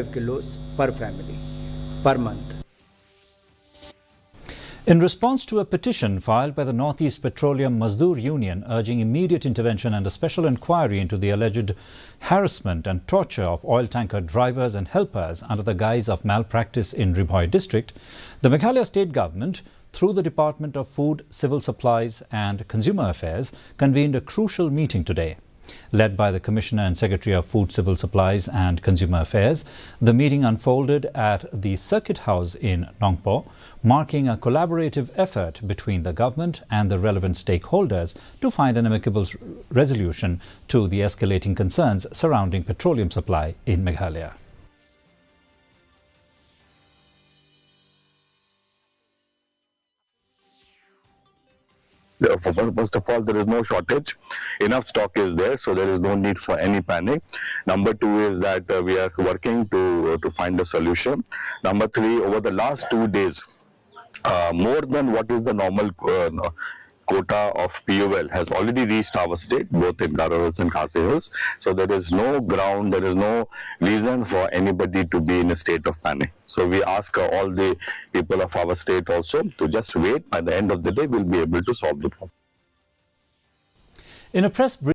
kilos per family per month. In response to a petition filed by the Northeast Petroleum Mazdoor Union urging immediate intervention and a special inquiry into the alleged harassment and torture of oil tanker drivers and helpers under the guise of malpractice in Ribhoi district, the Meghalaya state government, through the Department of Food, Civil Supplies and Consumer Affairs, convened a crucial meeting today. Led by the Commissioner and Secretary of Food, Civil Supplies and Consumer Affairs, the meeting unfolded at the Circuit House in Nongpo, marking a collaborative effort between the government and the relevant stakeholders to find an amicable resolution to the escalating concerns surrounding petroleum supply in Meghalaya. First of all, there is no shortage. Enough stock is there, so there is no need for any panic. Number two is that we are working to find a solution. Number three, over the last 2 days, more than what is the normal quota of POL has already reached our state, both in Garo Hills and Khasi Hills. So there is no ground, there is no reason for anybody to be in a state of panic. So we ask all the people of our state also to just wait. By the end of the day, we'll be able to solve the problem. In a press briefing,